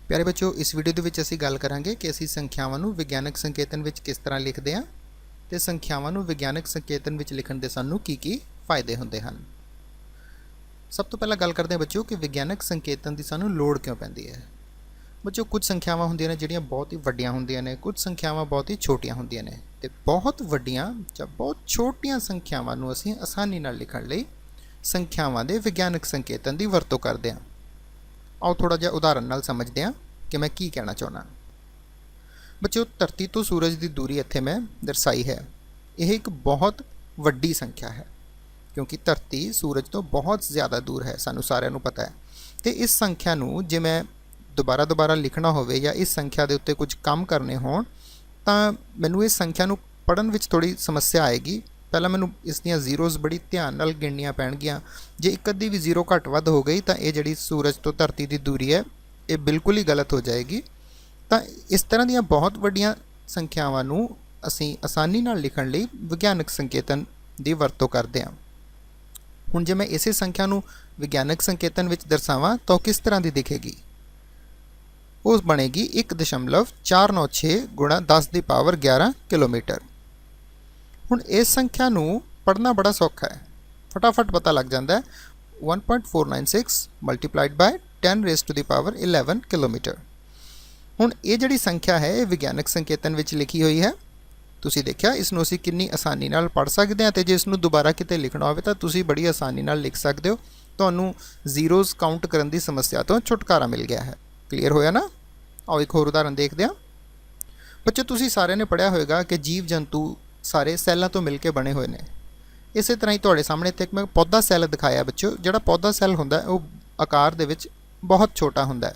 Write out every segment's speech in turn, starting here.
प्यारे बच्चों, इस वीडियो ਦੇ ਵਿੱਚ ਅਸੀਂ ਗੱਲ ਕਰਾਂਗੇ ਕਿ ਅਸੀਂ ਸੰਖਿਆਵਾਂ ਨੂੰ ਵਿਗਿਆਨਕ ਸੰਕੇਤਨ ਵਿੱਚ ਕਿਸ ਤਰ੍ਹਾਂ ਲਿਖਦੇ ਹਾਂ ਤੇ ਸੰਖਿਆਵਾਂ ਨੂੰ ਵਿਗਿਆਨਕ ਸੰਕੇਤਨ ਵਿੱਚ ਲਿਖਣ ਦੇ ਸਾਨੂੰ ਕੀ ਫਾਇਦੇ ਹੁੰਦੇ ਹਨ। ਸਭ ਤੋਂ ਪਹਿਲਾਂ ਗੱਲ ਕਰਦੇ ਹਾਂ ਬੱਚਿਓ ਕਿ ਵਿਗਿਆਨਕ ਸੰਕੇਤਨ ਦੀ ਸਾਨੂੰ ਲੋੜ ਕਿਉਂ ਪੈਂਦੀ ਹੈ। ਬੱਚਿਓ, ਕੁਝ ਸੰਖਿਆਵਾਂ ਹੁੰਦੀਆਂ ਨੇ ਜਿਹੜੀਆਂ ਬਹੁਤ ਹੀ ਵੱਡੀਆਂ ਹੁੰਦੀਆਂ ਨੇ, ਕੁਝ ਸੰਖਿਆਵਾਂ ਬਹੁਤ ਹੀ ਛੋਟੀਆਂ ਹੁੰਦੀਆਂ ਨੇ ਤੇ ਬਹੁਤ ਵੱਡੀਆਂ ਜਾਂ ਬਹੁਤ ਛੋਟੀਆਂ ਸੰਖਿਆਵਾਂ ਨੂੰ ਅਸੀਂ ਆਸਾਨੀ ਨਾਲ ਲਿਖਣ ਲਈ ਸੰਖਿਆਵਾਂ ਦੇ ਵਿਗਿਆਨਕ ਸੰਕੇਤਨ ਦੀ ਵਰਤੋਂ ਕਰਦੇ ਹਾਂ। आओ थोड़ा जिहा उदाहरण नाल समझते हैं कि मैं की कहना चाहना। बच्चों, धरती तो सूरज की दूरी इत्थे मैं दर्शाई है। यह एक बहुत वड्डी संख्या है क्योंकि धरती सूरज तो बहुत ज़्यादा दूर है, सानू सारिਆਂ ਨੂੰ पता है। तो इस संख्या नू जे मैं दोबारा लिखना होवे या इस संख्या के उत्ते कुछ काम करने होण तां मैनू इस संख्या नू पढ़न विच थोड़ी समस्या आएगी। पहला मैनू इस दियां जीरोज़ बड़ी ध्यान नाल गिणनियां पैणगियां। जे एक अद्धी भी जीरो घट वध हो गई तो ये जिहड़ी सूरज तो धरती की दूरी है ये बिल्कुल ही गलत हो जाएगी। तो इस तरह दीयां बहुत वड्डियां संख्यावां नू असीं आसानी नाल लिखण लई विग्यानक संकेतन की वरतों करते हैं। हुण जे मैं इसे संख्या नू विग्यानक संकेतन विच दर्शावां तो किस तरह की दिखेगी? वो बनेगी 1.496 गुणा 10 की पावर 11 किलोमीटर। हुण इस संख्या नू पढ़ना बड़ा सौखा है, फटाफट पता लग जाता है। 1.496 multiplied by 10 raise to the power 11 kilometre. हुण ये जिहड़ी संख्या है ये विग्यानक संकेतन विच लिखी हुई है। तुसीं देखिया इसनूं असीं कितनी आसानी नाल पढ़ सकते हैं ते जे इसनूं दोबारा किते लिखना होवे तां तुसीं बड़ी आसानी नाल लिख सकते हो। तुहानूं जीरोज़ काउंट करन दी समस्या तो छुटकारा मिल गया है। क्लीयर होया ना? आओ एक होर उदाहरण देखते हैं। बच्चों, तुसीं सारिਆਂ ने पढ़िया होएगा कि जीव जंतु सारे सैलों तो मिल के बने हुए हैं। इस तरह ही तुहाडे सामने इत्थे मैं पौधा सैल दिखाया बच्चों। जिहड़ा पौधा सैल हुंदा है वो आकार दे विच बहुत छोटा हुंदा है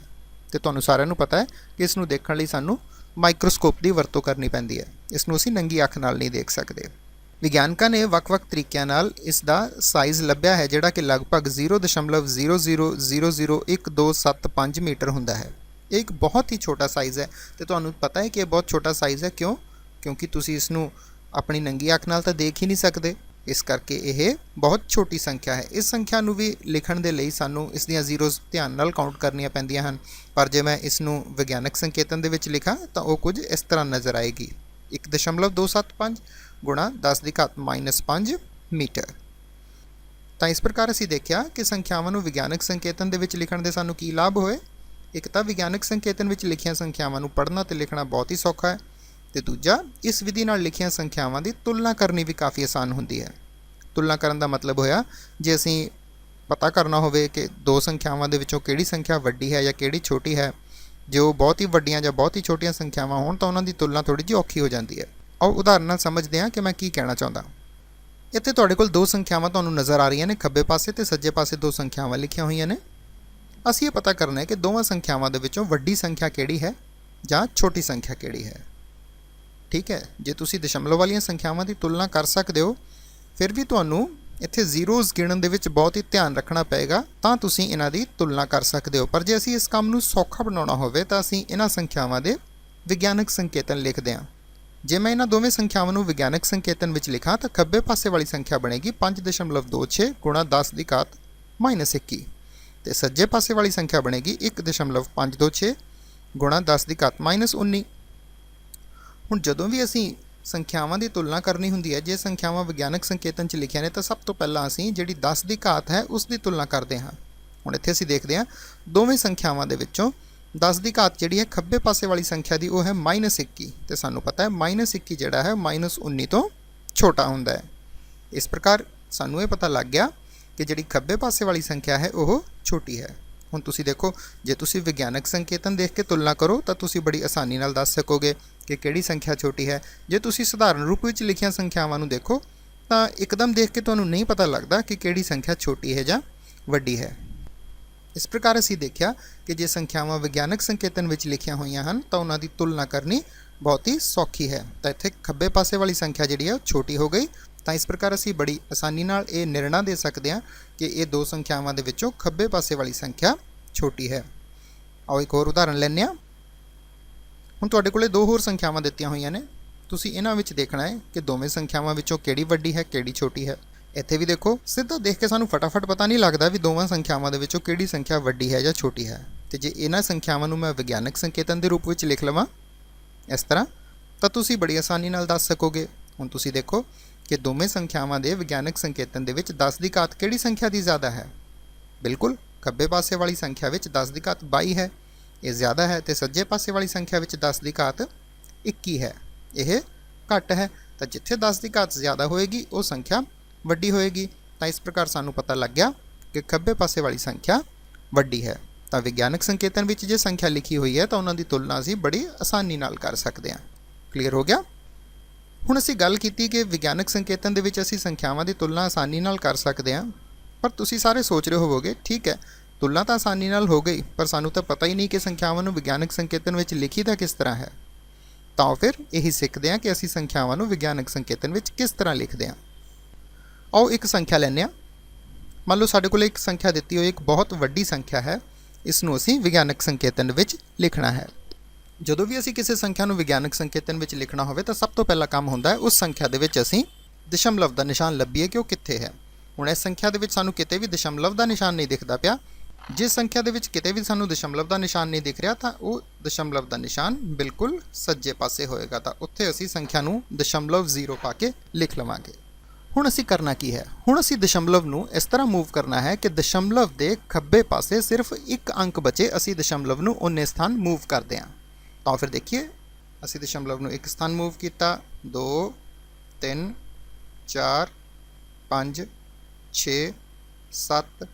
ते तुहानूं सारिਆਂ ਨੂੰ पता है कि इसनूं देखण लई सानूं माइक्रोस्कोप की वरतों करनी पैंदी है। इसनूं असीं नंगी अख नाल नहीं देख सकते। विग्यानकां ने ਵੱਖ-ਵੱਖ तरीकों नाल इसका साइज़ लभ्या है जिहड़ा कि लगभग 0.000127 मीटर हुंदा है। एक बहुत ही छोटा साइज़ है तो तुहानूं पता है कि यह बहुत छोटा साइज़ है। क्यों? क्योंकि तुसीं इसनूं अपनी नंगी अख नाल तां देख ही नहीं सकते, इस करके यह बहुत छोटी संख्या है। इस संख्या नूं भी लिखण दे लई सानूं इस दियां जीरोज़ ध्यान नाल काउंट करनियां पैंदियां हन। पर जे मैं इसनूं विग्यानक संकेतन दे विच लिखां तां ओह कुछ इस तरह नज़र आएगी। 1.275 गुणा 10 की घात -5 मीटर। तो इस प्रकार असीं देखिया कि संख्यावां नूं विग्यानक संकेतन दे विच लिखण दे सानूं की लाभ होए। एक तो विग्यानक संकेतन विच लिखियां संख्यावां नूं पढ़ना ते लिखना बहुत ही सौखा है तो दूजा इस विधि नाल लिखियां संख्यावां की तुलना करनी भी काफ़ी आसान होंदी है। तुलना करन दा मतलब होया जे असीं पता करना होवे कि दो संख्यावां दे विचों किहड़ी संख्या वड्डी है या किहड़ी छोटी है, जो बहुत ही वड्डियां या बहुत ही छोटियां संख्यावां होण तां उन्हां दी तुलना थोड़ी जी औखी हो जाती है। आओ उदाहरण नाल समझदे हां कि मैं की कहना चाहुंदा। इत्थे तुहाडे कोल दो संख्यावां तुहानूं नज़र आ रहीआं ने, खब्बे पासे ते सज्जे पासे दो संख्यावां लिखियां होईआं ने। असीं ये पता करना है कि दोवां संख्यावां दे विचों वड्डी संख्या किहड़ी है जां छोटी संख्या किहड़ी है। ठीक है, जे तुसी दशमलव वाली संख्यावां की तुलना कर सकते हो फिर भी तुहानूं इत्थे जीरोज़ गिणन दे विच बहुत ही ध्यान रखना पएगा तां तुसी इन्हां दी तुलना कर सकते हो। पर जे असीं इस काम नूं सौखा बनाउणा होवे तां असीं इन्हां संख्यावां दे विग्यानक संकेतन लिखदे हां। जे मैं इन्हां दोवें संख्यावां नूं विग्यानक संकेतन विच लिखां तां खब्बे पासे वाली संख्या बनेगी 5.26 गुणा 10 की घात -21 ते सज्जे पासे वाली संख्या बनेगी 1.526 गुणा 10 की घात -19। हुण जदों भी असीं संख्यावां की तुलना करनी हुंदी है, जे संख्यावां विग्यानक संकेतन च लिखियां ने तो सब तो पहला असीं जिहड़ी 10 की घात है उसकी तुलना करते हैं। हुण इत्थे असीं देखते हैं दोवें संख्यावां दे विचों 10 की घात जिहड़ी है खब्बे पासे वाली संख्या की वो है -21 तो सानूं पता है -21 जिहड़ा है -19 तो छोटा हुंदा है। इस प्रकार सानूं ये पता लग गया कि जिहड़ी खब्बे पासे वाली संख्या है वो छोटी है। हुण तुसीं देखो जे तुसीं विग्यानक संकेतन देख के तुलना करो तो तुसीं बड़ी आसानी नाल दस सकोगे कि किहड़ी संख्या छोटी है। जे तुसीं सधारण रूप में लिखियां संख्यावां नूं देखो तो एकदम देख के तुहानूं नहीं पता लगता कि किहड़ी संख्या छोटी है जां वड्डी है। इस प्रकार असीं देखिया कि जे संख्यावां विग्यानक संकेतन विच लिखियां होईयां हन तो उन्हां दी तुलना करनी बहुत ही सौखी है। तो इत्थे खब्बे पासे वाली संख्या जिहड़ी है छोटी हो गई। तो इस प्रकार असीं बड़ी आसानी नाल ये निर्णय दे सकते हैं कि ये दो संख्यावां दे विचों खब्बे पासे वाली संख्या छोटी है। आओ एक होर उदाहरण लैंदे हां। हुण तुहाडे कोले दो होर संख्यावां दित्तियां होईयां ने, तुसीं इन्हां विच देखना है कि दोवें संख्यावां विचों किहड़ी वड्डी है किहड़ी छोटी है। ਇੱਥੇ ਵੀ ਦੇਖੋ, ਸਿੱਧਾ ਦੇਖ ਕੇ ਸਾਨੂੰ ਫਟਾਫਟ ਪਤਾ ਨਹੀਂ ਲੱਗਦਾ ਵੀ ਦੋਵਾਂ ਸੰਖਿਆਵਾਂ ਦੇ ਵਿੱਚੋਂ ਕਿਹੜੀ ਸੰਖਿਆ ਵੱਡੀ ਹੈ ਜਾਂ ਛੋਟੀ ਹੈ। ਤੇ ਜੇ ਇਹਨਾਂ ਸੰਖਿਆਵਾਂ ਨੂੰ ਮੈਂ ਵਿਗਿਆਨਕ ਸੰਕੇਤਨ ਦੇ ਰੂਪ ਵਿੱਚ ਲਿਖ ਲਵਾਂ ਇਸ ਤਰ੍ਹਾਂ, ਤਾਂ ਤੁਸੀਂ ਬੜੀ ਆਸਾਨੀ ਨਾਲ ਦੱਸ ਸਕੋਗੇ। ਹੁਣ ਤੁਸੀਂ ਦੇਖੋ ਕਿ ਦੋਵੇਂ ਸੰਖਿਆਵਾਂ ਦੇ ਵਿਗਿਆਨਕ ਸੰਕੇਤਨ ਦੇ ਵਿੱਚ 10 ਦੀ ਘਾਤ ਕਿਹੜੀ ਸੰਖਿਆ ਦੀ ਜ਼ਿਆਦਾ ਹੈ? ਬਿਲਕੁਲ ਖੱਬੇ ਪਾਸੇ ਵਾਲੀ ਸੰਖਿਆ ਵਿੱਚ 10 ਦੀ ਘਾਤ 22 ਹੈ, ਇਹ ਜ਼ਿਆਦਾ ਹੈ, ਤੇ ਸੱਜੇ ਪਾਸੇ ਵਾਲੀ ਸੰਖਿਆ ਵਿੱਚ 10 ਦੀ ਘਾਤ 21 ਹੈ, ਇਹ ਘੱਟ ਹੈ। ਤਾਂ ਜਿੱਥੇ 10 ਦੀ ਘਾਤ ਜ਼ਿਆਦਾ ਹੋਏਗੀ ਉਹ ਸੰਖਿਆ ਵੱਡੀ ਹੋਏਗੀ। ਤਾਂ ਇਸ ਪ੍ਰਕਾਰ ਸਾਨੂੰ ਪਤਾ ਲੱਗ ਗਿਆ ਕਿ ਖੱਬੇ ਪਾਸੇ ਵਾਲੀ ਸੰਖਿਆ ਵੱਡੀ ਹੈ। ਤਾਂ ਵਿਗਿਆਨਕ ਸੰਕੇਤਨ ਵਿੱਚ ਜੇ ਸੰਖਿਆ ਲਿਖੀ ਹੋਈ ਹੈ ਤਾਂ ਉਹਨਾਂ ਦੀ ਤੁਲਨਾ ਅਸੀਂ ਬੜੀ ਆਸਾਨੀ ਨਾਲ ਕਰ ਸਕਦੇ ਹਾਂ। ਕਲੀਅਰ ਹੋ ਗਿਆ? ਹੁਣ ਅਸੀਂ ਗੱਲ ਕੀਤੀ ਕਿ ਵਿਗਿਆਨਕ ਸੰਕੇਤਨ ਦੇ ਵਿੱਚ ਅਸੀਂ ਸੰਖਿਆਵਾਂ ਦੀ ਤੁਲਨਾ ਆਸਾਨੀ ਨਾਲ ਕਰ ਸਕਦੇ ਹਾਂ, ਪਰ ਤੁਸੀਂ ਸਾਰੇ ਸੋਚ ਰਹੇ ਹੋਵੋਗੇ ਠੀਕ ਹੈ, ਤੁਲਨਾ ਤਾਂ ਆਸਾਨੀ ਨਾਲ ਹੋ ਗਈ, ਪਰ ਸਾਨੂੰ ਤਾਂ ਪਤਾ ਹੀ ਨਹੀਂ ਕਿ ਸੰਖਿਆਵਾਂ ਨੂੰ ਵਿਗਿਆਨਕ ਸੰਕੇਤਨ ਵਿੱਚ ਲਿਖੀ ਤਾਂ ਕਿਸ ਤਰ੍ਹਾਂ ਹੈ। ਤਾਂ ਫਿਰ ਇਹੀ ਸਿੱਖਦੇ ਹਾਂ ਕਿ ਅਸੀਂ ਸੰਖਿਆਵਾਂ ਨੂੰ ਵਿਗਿਆਨਕ ਸੰਕੇਤਨ ਵਿੱਚ ਕਿਸ ਤਰ੍ਹਾਂ ਲਿਖਦੇ ਹਾਂ। ਆਓ ਇੱਕ ਸੰਖਿਆ ਲੈਂਦੇ ਹਾਂ। ਮੰਨ ਲਓ ਸਾਡੇ ਕੋਲ ਇੱਕ ਸੰਖਿਆ ਦਿੱਤੀ ਹੋਈ, ਇੱਕ ਬਹੁਤ ਵੱਡੀ ਸੰਖਿਆ ਹੈ, ਇਸ ਨੂੰ ਅਸੀਂ ਵਿਗਿਆਨਕ ਸੰਕੇਤਨ ਵਿੱਚ ਲਿਖਣਾ ਹੈ। ਜਦੋਂ ਵੀ ਅਸੀਂ ਕਿਸੇ ਸੰਖਿਆ ਨੂੰ ਵਿਗਿਆਨਕ ਸੰਕੇਤਨ ਵਿੱਚ ਲਿਖਣਾ ਹੋਵੇ ਤਾਂ ਸਭ ਤੋਂ ਪਹਿਲਾ ਕੰਮ ਹੁੰਦਾ ਹੈ ਉਸ ਸੰਖਿਆ ਦੇ ਵਿੱਚ ਅਸੀਂ ਦਸ਼ਮਲਵ ਦਾ ਨਿਸ਼ਾਨ ਲੱਭੀਏ ਕਿ ਉਹ ਕਿੱਥੇ ਹੈ। ਹੁਣ ਇਸ ਸੰਖਿਆ ਦੇ ਵਿੱਚ ਸਾਨੂੰ ਕਿਤੇ ਵੀ ਦਸ਼ਮਲਵ ਦਾ ਨਿਸ਼ਾਨ ਨਹੀਂ ਦਿਖਦਾ ਪਿਆ। ਜਿਸ ਸੰਖਿਆ ਦੇ ਵਿੱਚ ਕਿਤੇ ਵੀ ਸਾਨੂੰ ਦਸ਼ਮਲਵ ਦਾ ਨਿਸ਼ਾਨ ਨਹੀਂ ਦਿਖ ਰਿਹਾ ਤਾਂ ਉਹ ਦਸ਼ਮਲਵ ਦਾ ਨਿਸ਼ਾਨ ਬਿਲਕੁਲ ਸੱਜੇ ਪਾਸੇ ਹੋਏਗਾ, ਤਾਂ ਉੱਥੇ ਅਸੀਂ ਸੰਖਿਆ ਨੂੰ ਦਸ਼ਮਲਵ 0 ਪਾ ਕੇ ਲਿਖ ਲਵਾਂਗੇ। ਹੁਣ ਅਸੀਂ ਕਰਨਾ ਕੀ ਹੈ? ਹੁਣ ਅਸੀਂ ਦਸ਼ਮਲਵ ਨੂੰ ਇਸ ਤਰ੍ਹਾਂ ਮੂਵ ਕਰਨਾ ਹੈ ਕਿ ਦਸ਼ਮਲਵ ਦੇ ਖੱਬੇ ਪਾਸੇ ਸਿਰਫ ਇੱਕ ਅੰਕ ਬਚੇ, ਅਸੀਂ ਦਸ਼ਮਲਵ ਨੂੰ ਉਨੇ ਸਥਾਨ ਮੂਵ ਕਰਦੇ ਹਾਂ। ਤਾਂ ਫਿਰ ਦੇਖੀਏ, ਅਸੀਂ ਦਸ਼ਮਲਵ ਨੂੰ ਇੱਕ ਸਥਾਨ ਮੂਵ ਕੀਤਾ, 2 3 4 5 6 7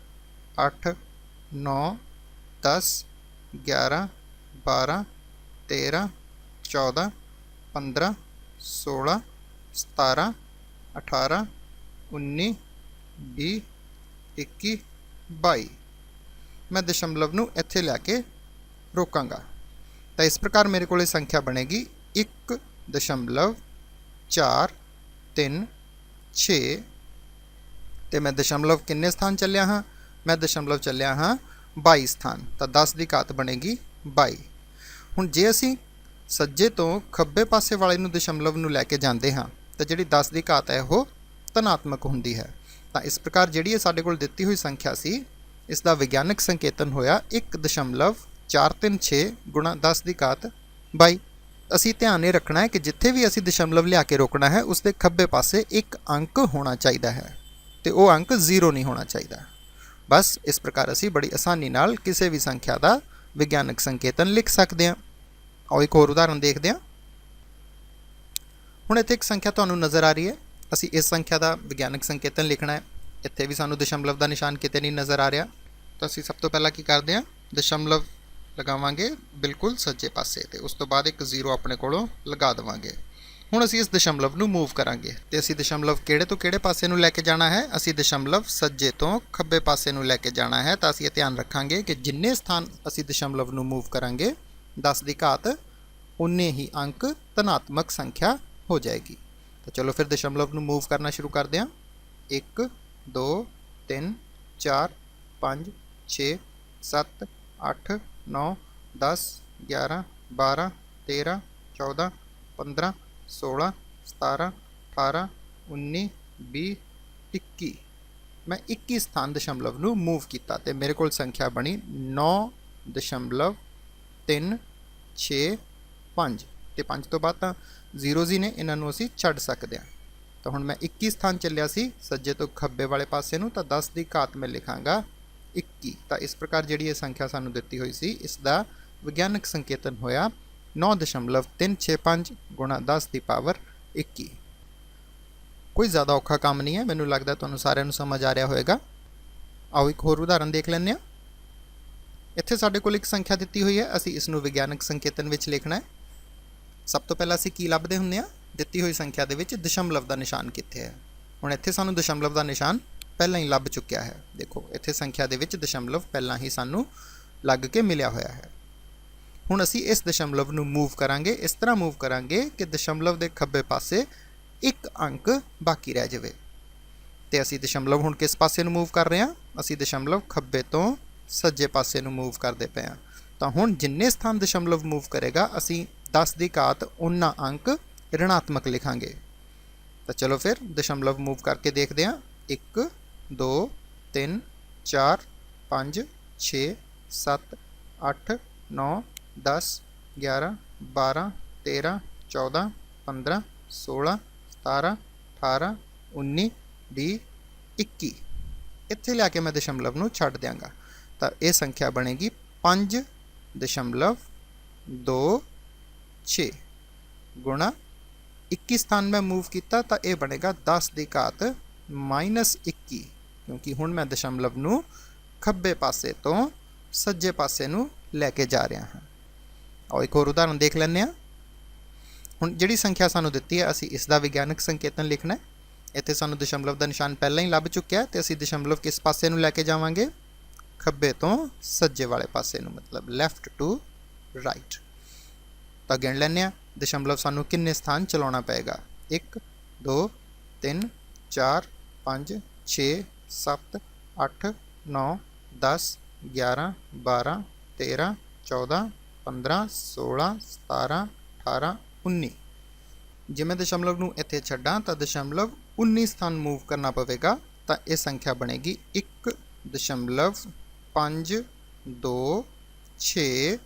8 9 10 11 12 13 14 15 16 17 18 19 20 21 22। मैं दशमलव ਨੂੰ ਇੱਥੇ ਲਿਆ ਕੇ ਰੋਕਾਂਗਾ। ਤਾਂ ਇਸ ਪ੍ਰਕਾਰ ਮੇਰੇ ਕੋਲ ਇਹ ਸੰਖਿਆ ਬਣੇਗੀ 1.436। ਤੇ ਮੈਂ ਦਸ਼ਮਲਵ ਕਿੰਨੇ ਸਥਾਨ ਚੱਲਿਆ ਹਾਂ? ਮੈਂ ਦਸ਼ਮਲਵ ਚੱਲਿਆ ਹਾਂ 22 ਸਥਾਨ, ਤਾਂ 10 ਦੀ ਘਾਤ ਬਣੇਗੀ 22। ਹੁਣ ਜੇ ਅਸੀਂ ਸੱਜੇ ਤੋਂ ਖੱਬੇ ਪਾਸੇ ਵਾਲੇ ਨੂੰ ਦਸ਼ਮਲਵ ਨੂੰ ਲੈ ਕੇ ਜਾਂਦੇ ਹਾਂ ਤਾਂ ਜਿਹੜੀ 10 ਦੀ ਘਾਤ ਹੈ ਉਹ ਧਨਾਤਮਕ ਹੁੰਦੀ ਹੈ। ਤਾਂ ਇਸ ਪ੍ਰਕਾਰ ਜਿਹੜੀ ਇਹ ਸਾਡੇ ਕੋਲ ਦਿੱਤੀ ਹੋਈ ਸੰਖਿਆ ਸੀ, ਇਸ ਦਾ ਵਿਗਿਆਨਕ ਸੰਕੇਤਨ ਹੋਇਆ 1.436 ਗੁਣਾ 10 ਦੀ ਘਾਤ 22। ਅਸੀਂ ਧਿਆਨ ਇਹ ਰੱਖਣਾ ਹੈ ਕਿ ਜਿੱਥੇ ਵੀ ਅਸੀਂ ਦਸ਼ਮਲਵ ਲਿਆ ਕੇ ਰੋਕਣਾ ਹੈ ਉਸ ਦੇ ਖੱਬੇ ਪਾਸੇ ਇੱਕ ਅੰਕ ਹੋਣਾ ਚਾਹੀਦਾ ਹੈ ਤੇ ਉਹ ਅੰਕ 0 ਨਹੀਂ ਹੋਣਾ ਚਾਹੀਦਾ। ਬਸ ਇਸ ਪ੍ਰਕਾਰ ਅਸੀਂ ਬੜੀ ਆਸਾਨੀ ਨਾਲ ਕਿਸੇ ਵੀ ਸੰਖਿਆ ਦਾ ਵਿਗਿਆਨਕ ਸੰਕੇਤਨ ਲਿਖ ਸਕਦੇ ਹਾਂ। ਆਓ ਇੱਕ ਹੋਰ ਉਦਾਹਰਨ ਦੇਖਦੇ ਹਾਂ। ਹੁਣ ਇੱਥੇ ਇੱਕ ਸੰਖਿਆ ਤੁਹਾਨੂੰ ਨਜ਼ਰ ਆ ਰਹੀ ਹੈ, ਅਸੀਂ ਇਸ ਸੰਖਿਆ ਦਾ ਵਿਗਿਆਨਕ ਸੰਕੇਤਨ ਲਿਖਣਾ ਹੈ। ਇੱਥੇ ਵੀ ਸਾਨੂੰ ਦਸ਼ਮਲਵ ਦਾ ਨਿਸ਼ਾਨ ਕਿਤੇ ਨਹੀਂ ਨਜ਼ਰ ਆ ਰਿਹਾ, ਤਾਂ ਅਸੀਂ ਸਭ ਤੋਂ ਪਹਿਲਾਂ ਕੀ ਕਰਦੇ ਹਾਂ, ਦਸ਼ਮਲਵ ਲਗਾਵਾਂਗੇ ਬਿਲਕੁਲ ਸੱਜੇ ਪਾਸੇ ਤੇ ਉਸ ਤੋਂ ਬਾਅਦ ਇੱਕ 0 ਆਪਣੇ ਕੋਲੋਂ ਲਗਾ ਦੇਵਾਂਗੇ। ਹੁਣ ਅਸੀਂ ਇਸ ਦਸ਼ਮਲਵ ਨੂੰ ਮੂਵ ਕਰਾਂਗੇ ਤੇ ਅਸੀਂ ਦਸ਼ਮਲਵ ਕਿਹੜੇ ਤੋਂ ਕਿਹੜੇ ਪਾਸੇ ਨੂੰ ਲੈ ਕੇ ਜਾਣਾ ਹੈ? ਅਸੀਂ ਦਸ਼ਮਲਵ ਸੱਜੇ ਤੋਂ ਖੱਬੇ ਪਾਸੇ ਨੂੰ ਲੈ ਕੇ ਜਾਣਾ ਹੈ। ਤਾਂ ਅਸੀਂ ਇਹ ਧਿਆਨ ਰੱਖਾਂਗੇ ਕਿ ਜਿੰਨੇ ਸਥਾਨ ਅਸੀਂ ਦਸ਼ਮਲਵ ਨੂੰ ਮੂਵ ਕਰਾਂਗੇ 10 ਦੀ ਘਾਤ ਉਨੇ ਹੀ ਅੰਕ ਧਨਾਤਮਕ ਸੰਖਿਆ ਹੋ ਜਾਏਗੀ। ਤਾਂ ਚਲੋ ਫਿਰ ਦਸ਼ਮਲਵ ਨੂੰ ਮੂਵ ਕਰਨਾ ਸ਼ੁਰੂ ਕਰਦੇ ਹਾਂ। 1 2 3 4 5 6 7 8 9 10 11 12 13 14 15 16 17 18 19 20 21। ਮੈਂ 21 ਸਥਾਨ ਦਸ਼ਮਲਵ ਨੂੰ ਮੂਵ ਕੀਤਾ ਤੇ ਮੇਰੇ ਕੋਲ ਸੰਖਿਆ ਬਣੀ 9.365 ਤੇ 5 ਤੋਂ ਬਾਅਦ ਤਾਂ ਜ਼ੀਰੋਜ਼ ਹੀ ਨੇ, ਇਹਨਾਂ ਨੂੰ ਅਸੀਂ ਛੱਡ ਸਕਦੇ ਹਾਂ। ਤਾਂ ਹੁਣ ਮੈਂ 21 ਸਥਾਨ ਚੱਲਿਆ ਸੀ ਸੱਜੇ ਤੋਂ ਖੱਬੇ ਵਾਲੇ ਪਾਸੇ ਨੂੰ, ਤਾਂ 10 ਦੀ ਘਾਤ ਮੈਂ ਲਿਖਾਂਗਾ 21। ਤਾਂ ਇਸ ਪ੍ਰਕਾਰ ਜਿਹੜੀ ਇਹ ਸੰਖਿਆ ਸਾਨੂੰ ਦਿੱਤੀ ਹੋਈ ਸੀ, ਇਸ ਦਾ ਵਿਗਿਆਨਕ ਸੰਕੇਤਨ ਹੋਇਆ 9.365 ਗੁਣਾ 10 ਦੀ ਪਾਵਰ 21। ਕੋਈ ਜ਼ਿਆਦਾ ਔਖਾ ਕੰਮ ਨਹੀਂ ਹੈ, ਮੈਨੂੰ ਲੱਗਦਾ ਤੁਹਾਨੂੰ ਸਾਰਿਆਂ ਨੂੰ ਸਮਝ ਆ ਰਿਹਾ ਹੋਵੇਗਾ। ਆਓ ਇੱਕ ਹੋਰ ਉਦਾਹਰਨ ਦੇਖ ਲੈਂਦੇ ਹਾਂ। ਇੱਥੇ ਸਾਡੇ ਕੋਲ ਇੱਕ ਸੰਖਿਆ ਦਿੱਤੀ ਹੋਈ ਹੈ, ਅਸੀਂ ਇਸ ਨੂੰ ਵਿਗਿਆਨਕ ਸੰਕੇਤਨ ਵਿੱਚ ਲਿਖਣਾ ਹੈ। ਸਭ ਤੋਂ ਪਹਿਲਾਂ ਅਸੀਂ ਕੀ ਲੱਭਦੇ ਹੁੰਦੇ ਹਾਂ? ਦਿੱਤੀ ਹੋਈ ਸੰਖਿਆ ਦੇ ਵਿੱਚ ਦਸ਼ਮਲਵ ਦਾ ਨਿਸ਼ਾਨ ਕਿੱਥੇ ਹੈ? ਹੁਣ ਇੱਥੇ ਸਾਨੂੰ ਦਸ਼ਮਲਵ ਦਾ ਨਿਸ਼ਾਨ ਪਹਿਲਾਂ ਹੀ ਲੱਭ ਚੁੱਕਿਆ ਹੈ। ਦੇਖੋ ਇੱਥੇ ਸੰਖਿਆ ਦੇ ਵਿੱਚ ਦਸ਼ਮਲਵ ਪਹਿਲਾਂ ਹੀ ਸਾਨੂੰ ਲੱਗ ਕੇ ਮਿਲਿਆ ਹੋਇਆ ਹੈ। ਹੁਣ ਅਸੀਂ ਇਸ ਦਸ਼ਮਲਵ ਨੂੰ ਮੂਵ ਕਰਾਂਗੇ, ਇਸ ਤਰ੍ਹਾਂ ਮੂਵ ਕਰਾਂਗੇ ਕਿ ਦਸ਼ਮਲਵ ਦੇ ਖੱਬੇ ਪਾਸੇ ਇੱਕ ਅੰਕ ਬਾਕੀ ਰਹਿ ਜਾਵੇ। ਤੇ ਅਸੀਂ ਦਸ਼ਮਲਵ ਹੁਣ ਕਿਸ ਪਾਸੇ ਨੂੰ ਮੂਵ ਕਰ ਰਹੇ ਹਾਂ? ਅਸੀਂ ਦਸ਼ਮਲਵ ਖੱਬੇ ਤੋਂ ਸੱਜੇ ਪਾਸੇ ਨੂੰ ਮੂਵ ਕਰਦੇ ਪਏ ਹਾਂ। ਤਾਂ ਹੁਣ ਜਿੰਨੇ ਸਥਾਨ ਦਸ਼ਮਲਵ ਮੂਵ ਕਰੇਗਾ ਅਸੀਂ 10 ਦੀ ਘਾਤ ਉਨਾ ਅੰਕ ऋणात्मक ਲਿਖਾਂਗੇ। ਤਾਂ ਚਲੋ ਫਿਰ ਦਸ਼ਮਲਵ ਮੂਵ ਕਰਕੇ ਦੇਖਦੇ ਹਾਂ। 1 2 3 4 5 6 7 8 9 10 11 12 13 14 15 16 17 18 19 20 21 ਇੱਥੇ ਲਿਆ ਕੇ ਮੈਂ ਦਸ਼ਮਲਵ ਨੂੰ ਛੱਡ ਦਿਆਂਗਾ ਤਾਂ ਇਹ ਸੰਖਿਆ ਬਣੇਗੀ 5.26 ਗੁਣਾ 21 ਸਥਾਨ ਮੈਂ ਮੂਵ ਕੀਤਾ ਤਾਂ ਇਹ ਬਣੇਗਾ 10 ਦੀ ਘਾਤ -21 ਕਿਉਂਕਿ ਹੁਣ ਮੈਂ ਦਸ਼ਮਲਵ ਨੂੰ ਖੱਬੇ ਪਾਸੇ ਤੋਂ ਸੱਜੇ ਪਾਸੇ ਨੂੰ ਲੈ ਕੇ ਜਾ ਰਿਹਾ ਹਾਂ। ਆਓ ਇੱਕ ਹੋਰ ਉਦਾਹਰਨ ਦੇਖ ਲੈਂਦੇ ਹਾਂ। ਹੁਣ ਜਿਹੜੀ ਸੰਖਿਆ ਸਾਨੂੰ ਦਿੱਤੀ ਹੈ ਅਸੀਂ ਇਸ ਦਾ ਵਿਗਿਆਨਕ ਸੰਕੇਤਨ ਲਿਖਣਾ ਹੈ। ਇੱਥੇ ਸਾਨੂੰ ਦਸ਼ਮਲਵ ਦਾ ਨਿਸ਼ਾਨ ਪਹਿਲਾਂ ਹੀ ਲੱਭ ਚੁੱਕਿਆ ਹੈ ਤੇ ਅਸੀਂ ਦਸ਼ਮਲਵ ਕਿਸ ਪਾਸੇ ਨੂੰ ਲੈ ਕੇ ਜਾਵਾਂਗੇ? ਖੱਬੇ ਤੋਂ ਸੱਜੇ ਵਾਲੇ ਪਾਸੇ ਨੂੰ, ਮਤਲਬ ਲੈਫਟ ਟੂ ਰਾਈਟ। ਤਾਂ ਗਿਣ ਲੈਂਦੇ ਹਾਂ ਦਸ਼ਮਲਵ ਸਾਨੂੰ ਕਿੰਨੇ ਸਥਾਨ ਚਲਾਉਣਾ ਪਏਗਾ? 1 2 3 4 5 6 7 8 9 10 11 12 13 14 15 16 17 18 19। ਜੇ ਮੈਂ ਦਸ਼ਮਲਵ ਨੂੰ ਇੱਥੇ ਛੱਡਾਂ ਤਾਂ ਦਸ਼ਮਲਵ 19 ਸਥਾਨ ਮੂਵ ਕਰਨਾ ਪਵੇਗਾ ਤਾਂ ਇਹ ਸੰਖਿਆ ਬਣੇਗੀ 1.526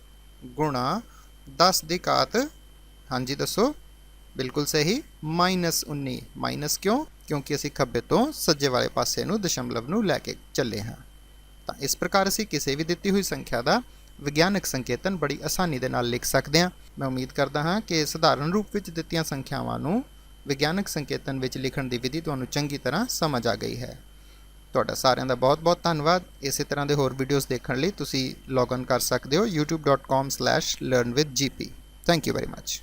ਗੁਣਾ 10 ਦੀ ਘਾਤ, ਹਾਂਜੀ ਦੱਸੋ, ਬਿਲਕੁਲ ਸਹੀ, -19। ਮਾਈਨਸ ਕਿਉਂ? ਕਿਉਂਕਿ ਅਸੀਂ ਖੱਬੇ ਤੋਂ ਸੱਜੇ ਵਾਲੇ ਪਾਸੇ ਨੂੰ ਦਸ਼ਮਲਵ ਨੂੰ ਲੈ ਕੇ ਚੱਲੇ ਹਾਂ। ਤਾਂ ਇਸ ਪ੍ਰਕਾਰ ਅਸੀਂ ਕਿਸੇ ਵੀ ਦਿੱਤੀ ਹੋਈ ਸੰਖਿਆ ਦਾ ਵਿਗਿਆਨਕ ਸੰਕੇਤਨ ਬੜੀ ਆਸਾਨੀ ਦੇ ਨਾਲ ਲਿਖ ਸਕਦੇ ਹਾਂ। ਮੈਂ ਉਮੀਦ ਕਰਦਾ ਹਾਂ ਕਿ ਸਧਾਰਨ ਰੂਪ ਵਿੱਚ ਦਿੱਤੀਆਂ ਸੰਖਿਆਵਾਂ ਨੂੰ ਵਿਗਿਆਨਕ ਸੰਕੇਤਨ ਵਿੱਚ ਲਿਖਣ ਦੀ ਵਿਧੀ ਤੁਹਾਨੂੰ ਚੰਗੀ ਤਰ੍ਹਾਂ ਸਮਝ ਆ ਗਈ ਹੈ। ਤੁਹਾਡਾ ਸਾਰਿਆਂ ਦਾ ਬਹੁਤ-ਬਹੁਤ ਧੰਨਵਾਦ। ਇਸੇ ਤਰ੍ਹਾਂ ਦੇ ਹੋਰ ਵੀਡੀਓਜ਼ ਦੇਖਣ ਲਈ ਤੁਸੀਂ ਲੌਗਇਨ ਕਰ ਸਕਦੇ ਹੋ youtube.com/learnwithgp। Thank you very much.